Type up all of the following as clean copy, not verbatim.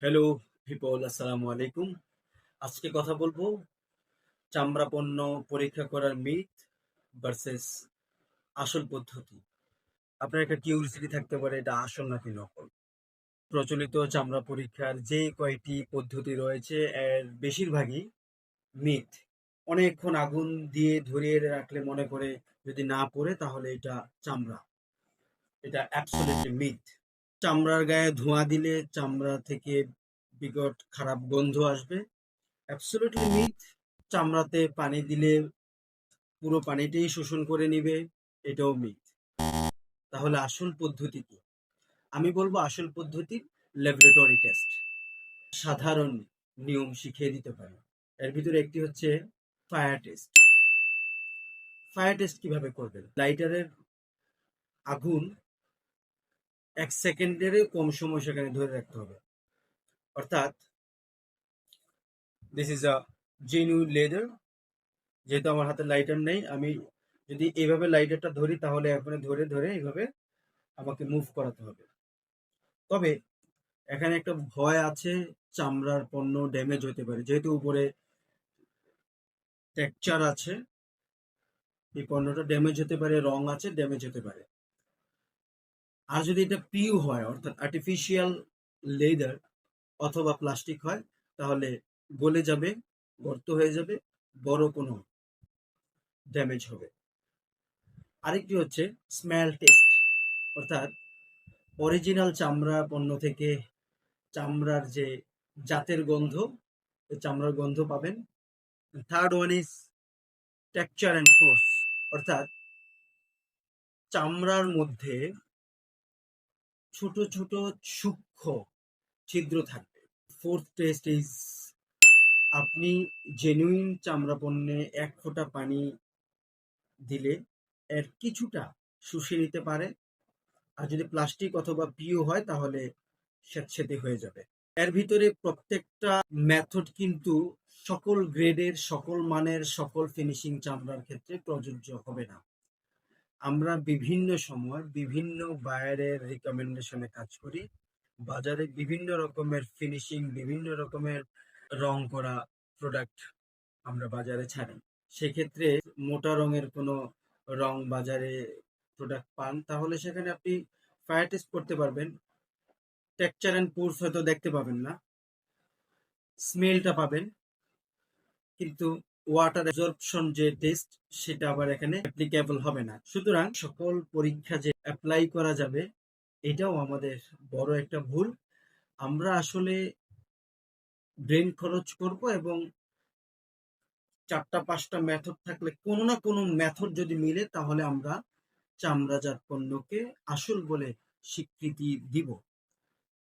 Hello people, আসসালামু আলাইকুম। আজকে কথা বলবো চামড়া পণ্য পরীক্ষা করার মিথ ভার্সেস আসল পদ্ধতি। আপনার একটা কিউরিসিটি থাকতে পারে, এটা আসল নাকি নকল। প্রচলিত চামড়া পরীক্ষার যে কয়টি পদ্ধতি রয়েছে এর বেশিরভাগই মিথ। অনেকক্ষণ আগুন দিয়ে ধরিয়ে রাখলে মনে করে যদি না পড়ে তাহলে এটা চামড়া। এটা অ্যাবসলিউটলি মিথ। চামড়ার গায়ে ধোঁয়া দিলে চামড়া থেকে বিকট খারাপ গন্ধ আসবে, অ্যাবসলিউটলি মিথ। চামড়াতে পানি দিলে পুরো পানিটাই শোষণ করে নিবে, এটাও মিথ। তাহলে আসল পদ্ধতি কি? আমি বলবো আসল পদ্ধতি ল্যাবরেটরি টেস্ট। সাধারণ নিয়ম শিখিয়ে দিতে পারে। এর ভিতরে একটি হচ্ছে ফায়ার টেস্ট। ফায়ার টেস্ট কিভাবে করবেন? লাইটারের আগুন 1 সেকেন্ডেরও কম সময় সেখানে ধরে রাখতে হবে। অর্থাৎ this is a genuine leather. যেহেতু আমার হাতে লাইটার নেই, আমি যদি এইভাবে লাইটারটা ধরি তাহলে এখানে ধরে ধরে এইভাবে আমাকে মুভ করাতে হবে। তবে এখানে একটা ভয় আছে, চামড়ার পণ্য ড্যামেজ হতে পারে। যেহেতু উপরে টেক্সচার আছে, এই পণ্যটা ড্যামেজ হতে পারে, রং আছে, ড্যামেজ হতে পারে। আর যদি এটা পিইউ হয়, অর্থাৎ আর্টিফিশিয়াল লেদার অথবা প্লাস্টিক হয়, তাহলে গলে যাবে, গর্ত হয়ে যাবে, বড় কোনো ড্যামেজ হবে। আরেকটি হচ্ছে স্মেল টেস্ট। অর্থাৎ অরিজিনাল চামড়া পণ্য থেকে চামড়ার যে জাতের গন্ধ, এই চামড়ার গন্ধ পাবেন। Third one is texture and pores. অর্থাৎ চামড়ার মধ্যে ছোট ছোট সূক্ষ্ম ছিদ্র থাকবে। ফোর্থ টেস্ট ইজ, আপনি জেনুইন চামড়া পণ্যে 1 ফোঁটা পানি দিলে এর কিছুটা শুষে নিতে পারে। আর যদি প্লাস্টিক অথবা পিও হয় তাহলে স্যাঁতসেঁতে হয়ে যাবে। এর ভিতরে প্রত্যেকটা মেথড কিন্তু সকল গ্রেডের, সকল মানের, সকল ফিনিশিং চামড়ার ক্ষেত্রে প্রযোজ্য হবে না। আমরা বিভিন্ন সময় বিভিন্ন বায়ারের রিকমেন্ডেশনে কাজ করি। বাজারে বিভিন্ন রকমের ফিনিশিং, বিভিন্ন রকমের রং করা প্রোডাক্ট আমরা বাজারে ছাড়ি। সেক্ষেত্রে মোটা রঙের কোনো রং বাজারে প্রোডাক্ট পান তাহলে সেখানে আপনি ফায়ার টেস্ট করতে পারবেন। টেক্সচার অ্যান্ড পোর্স হয়তো দেখতে পাবেন না, স্মেলটা পাবেন, কিন্তু ওয়াটার অ্যাবজর্পশন যে টেস্ট সেটা আবার এখানে অ্যাপ্লিকেবল হবে না। সুতরাং সকল পরীক্ষা যে অ্যাপ্লাই করা যাবে, এটাও আমাদের বড় একটা ভুল। আমরা আসলে ব্রেন খরচ করব এবং 4টা 5টা মেথড থাকলে কোনো না কোনো মেথড যদি মিলে তাহলে আমরা চামড়াজাত পণ্যকে আসল বলে স্বীকৃতি দিব।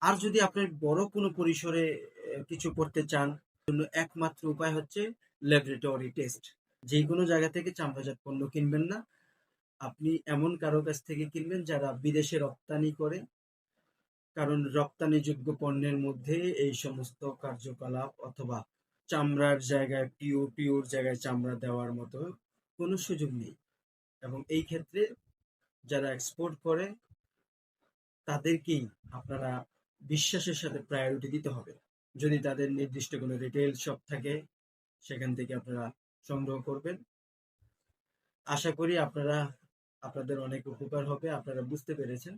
আর যদি আপনি বড় কোনো পরিসরে কিছু করতে চান, জন্য একমাত্র উপায় হচ্ছে ল্যাবরেটরি টেস্ট। যে কোনো জায়গা থেকে চামড়াজাত পণ্য কিনবেন না, আপনি এমন কারো কাছ থেকে কিনবেন যারা বিদেশে রপ্তানি করে। কারণ রপ্তানিযোগ্য পণ্যের মধ্যে এই সমস্ত কার্যকলাপ অথবা চামড়ার জায়গায় পিওর জায়গায় চামড়া দেওয়ার মতো কোনো সুযোগ নেই। এবং এই ক্ষেত্রে যারা এক্সপোর্ট করে তাদেরকেই আপনারা বিশ্বাসের সাথে প্রায়োরিটি দিতে হবে। যদি তাদের নির্দিষ্ট কোনো রিটেইল শপ থাকে সেখান থেকে আপনারা সংগ্রহ করবেন। আশা করি আপনাদের অনেক উপকার হবে। আপনারা বুঝতে পেরেছেন।